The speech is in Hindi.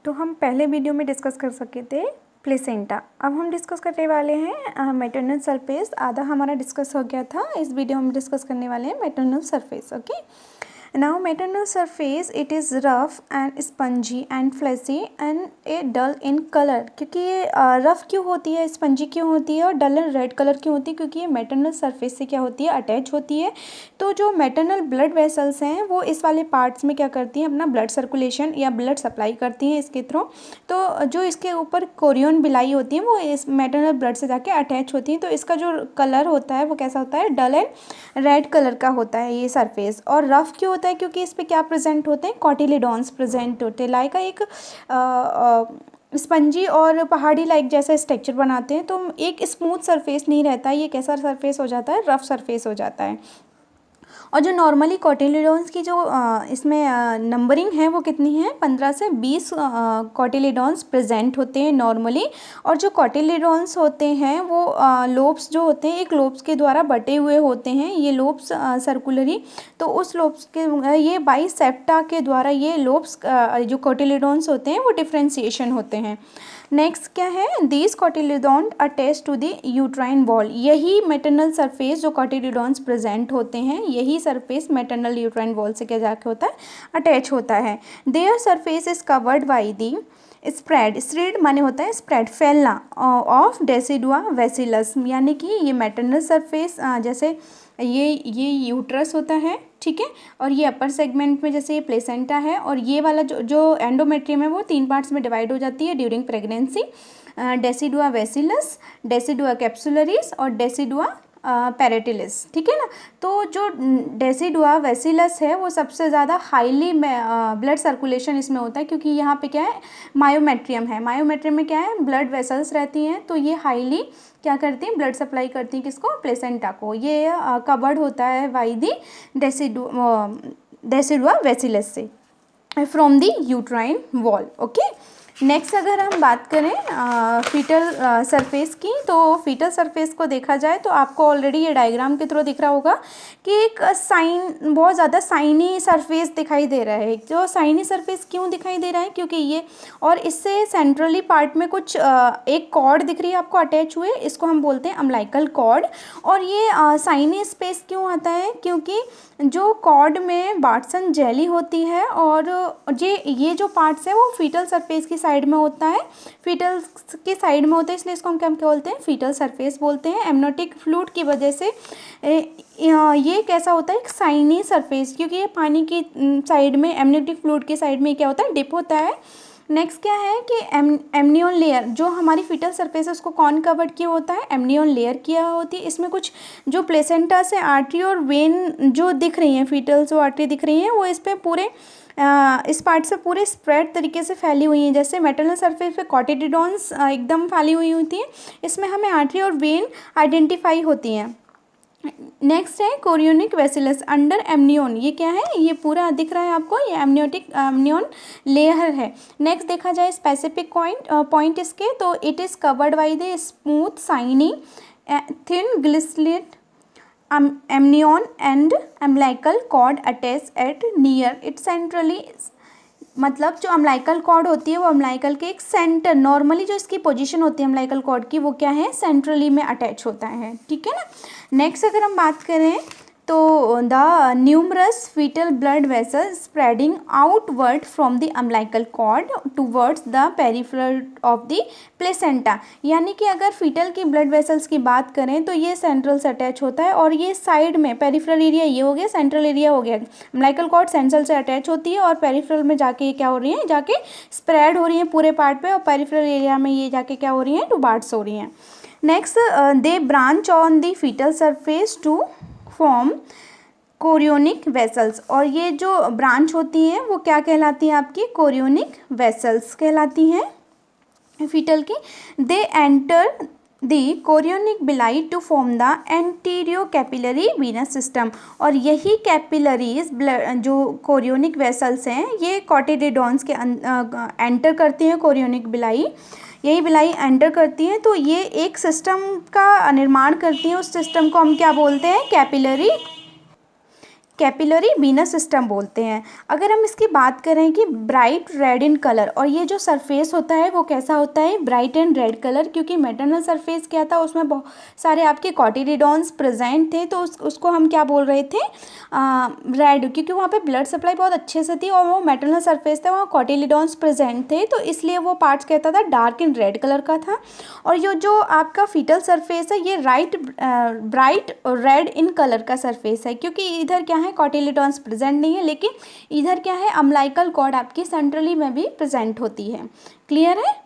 तो हम पहले वीडियो में डिस्कस कर सके थे प्लेसेंटा। अब हम डिस्कस करने वाले हैं मैटरनल सरफेस। आधा हमारा डिस्कस हो गया था, इस वीडियो में डिस्कस करने वाले हैं maternal surface. Okay, now maternal surface it is rough and spongy and fleshy and a dull in colour. क्योंकि ये रफ़ क्यों होती है, स्पंजी क्यों होती है और डल एंड रेड कलर क्यों होती है? क्योंकि ये मैटरनल सरफेस से क्या होती है, अटैच होती है। तो जो मैटरनल ब्लड वेसल्स हैं वो इस वाले पार्ट्स में क्या करती हैं, अपना ब्लड सर्कुलेशन या ब्लड सप्लाई करती हैं इसके थ्रू। तो जो इसके ऊपर कोरियन बिलाई होती है वो इस मैटरनल ब्लड से जाके अटैच होती हैं। तो इसका जो कलर होता है वो कैसा होता है, डल एंड रेड कलर का होता है ये सरफेस। और रफ़ क्यों होता है? क्योंकि इस पे क्या प्रेजेंट होते हैं, कॉटिलिडॉन्स प्रेजेंट होते हैं। लाइक एक स्पंजी और पहाड़ी लाइक जैसा स्ट्रक्चर बनाते हैं। तो एक स्मूथ सरफेस नहीं रहता, ये कैसा सरफेस हो जाता है, रफ सरफेस हो जाता है। और जो नॉर्मली कॉटिलिडॉन्स की जो इसमें नंबरिंग है वो कितनी है, 15 से 20 कॉटिलिडॉन्स प्रेजेंट होते हैं नॉर्मली। और जो कॉटिलिडॉन्स होते हैं वो लोब्स जो होते हैं, एक लोब्स के द्वारा बटे हुए होते हैं ये लोब्स सर्कुलरी। तो उस लोब्स के ये बाइसेप्टा के द्वारा ये लोब्स जो कॉटिलिडॉन्स होते हैं वो डिफ्रेंसिएशन होते हैं। नेक्स्ट क्या है, these cotyledon attach to the uterine wall. यही मैटरनल सरफेस जो कॉटिलिडॉन्स प्रेजेंट होते हैं, यही सरफेस मैटरनल यूट्राइन वॉल से क्या जाके होता है, अटैच होता है। Their surface is covered by the spread. Spread माने होता है स्प्रेड, फैलना, ऑफ डेसिडुआ वेसिलस। यानी कि ये मैटरनल सरफेस जैसे ये यूट्रस होता है, ठीक है। और ये अपर सेगमेंट में जैसे ये प्लेसेंटा है। और ये वाला जो एंडोमेट्रियम है वो 3 पार्ट्स में डिवाइड हो जाती है during pregnancy. Decidua basalis, decidua capsularis और डेसिडुआ पेरेटिलिस, ठीक है ना। तो जो डेसिडुआ वेसिलस है वो सबसे ज़्यादा हाईली ब्लड सर्कुलेशन इसमें होता है। क्योंकि यहाँ पे क्या है, मायोमेट्रियम है। मायोमेट्रियम में क्या है, ब्लड वेसल्स रहती हैं। तो ये हाईली क्या करती हैं, ब्लड सप्लाई करती हैं किसको, प्लेसेंटा को। ये कवर्ड होता है बाई दी डेसिडुआ वेसिलस से from the uterine wall. Okay, next अगर हम बात करें फीटल सरफेस की, तो फीटल सरफेस को देखा जाए तो आपको ऑलरेडी ये डायग्राम के थ्रू दिख रहा होगा कि एक बहुत ज़्यादा साइनी सरफेस दिखाई दे रहा है। जो साइनी सरफेस क्यों दिखाई दे रहा है, क्योंकि ये और इससे सेंट्रली पार्ट में कुछ एक कॉर्ड दिख रही है आपको अटैच हुए, इसको हम बोलते हैं अम्लाइकल कॉर्ड। और ये साइनी स्पेस क्यों आता है, क्योंकि जो कॉर्ड में बार्टसन जेली होती है और ये जो पार्ट्स है वो फीटल सरफेस की साइड में होता है, फीटल की साइड में होता है, इसलिए इसको हम क्या बोलते हैं, फीटल सरफेस बोलते हैं। एमनियोटिक फ्लूइड की वजह से ये कैसा होता है, एक साइनी सरफेस, क्योंकि ये पानी की साइड में, एमनियोटिक फ्लूइड की साइड में क्या होता है, डिप होता है। नेक्स्ट क्या है कि एमनियन लेयर, जो हमारी फीटल सरफेस है उसको कौन कवर्ड किया होता है, एमनियन लेयर किया होती है। इसमें कुछ जो प्लेसेंटा से आर्टरी और वेन जो दिख रही हैं, फीटल जो आर्टरी दिख रही हैं वो इस पर पूरे इस पार्ट से पूरे स्प्रेड तरीके से फैली हुई हैं। जैसे मैटरनल सरफेस पे कॉटिलिडॉन्स एकदम फैली हुई होती हैं, इसमें हमें आर्टरी और वेन आइडेंटिफाई होती हैं। नेक्स्ट है कोरियोनिक वेसिलस अंडर एमनियन। ये क्या है, ये पूरा दिख रहा है आपको, ये एमनियन लेयर है। नेक्स्ट देखा जाए स्पेसिफिक पॉइंट इसके, तो it is covered by the smooth shiny thin glistening amnion and umbilical cord attach at near it centrally. मतलब जो अम्लाइकल कॉर्ड होती है वो अम्लाइकल के एक सेंटर, नॉर्मली जो इसकी पोजीशन होती है अम्लाइकल कॉर्ड की वो क्या है, सेंट्रली में अटैच होता है, ठीक है ना। नेक्स्ट अगर हम बात करें तो the numerous fetal blood vessels spreading outward from the umbilical cord towards the peripheral of the placenta. यानी कि अगर फीटल की ब्लड वेसल्स की बात करें तो ये सेंट्रल से अटैच होता है और ये साइड में पेरिफेरल एरिया ये हो गया, सेंट्रल एरिया हो गया। अम्लाइकल कॉर्ड सेंट्रल से अटैच होती है और पेरिफेरल में जाके ये क्या हो रही है, जाके स्प्रेड हो रही है पूरे पार्ट पे, और पेरिफेरल एरिया में ये जाके क्या हो रही है, टू बार्ट्स हो रही हैं। Next they branch on the fetal surface to form chorionic vessels. और ये जो ब्रांच होती हैं वो क्या कहलाती हैं, आपकी कोरियोनिक वेसल्स कहलाती हैं फीटल की। They enter the chorionic villi to form the arterio capillary venous system. और यही कैपिलरीज जो कोरियोनिक वेसल्स हैं ये कॉटिलिडॉन्स के एंटर करती हैं, कोरियोनिक बिलाई यही बिलाई एंटर करती हैं। तो ये एक सिस्टम का निर्माण करती हैं, उस सिस्टम को हम क्या बोलते हैं, कैपिलरी वीनस सिस्टम बोलते हैं। अगर हम इसकी बात करें कि ब्राइट रेड इन कलर, और ये जो सरफेस होता है वो कैसा होता है, ब्राइट एंड रेड कलर, क्योंकि मैटरनल सरफेस क्या था, उसमें बहुत सारे आपके कॉटिलिडॉन्स प्रेजेंट थे, तो उसको हम क्या बोल रहे थे, रेड, क्योंकि वहाँ पे ब्लड सप्लाई बहुत अच्छे से थी और वो मैटरनल सरफेस था, वहाँ कॉटिलिडॉन्स प्रेजेंट थे, तो इसलिए वो पार्ट्स कहता था डार्क एंड रेड कलर का था। और ये जो आपका फीटल सरफेस है ये ब्राइट रेड इन कलर का सरफेस है, क्योंकि इधर क्या है, कॉटिलिडॉन्स प्रेजेंट नहीं है, लेकिन इधर क्या है, अम्लाइकल कॉर्ड आपकी सेंट्रली में भी प्रेजेंट होती है। क्लियर है।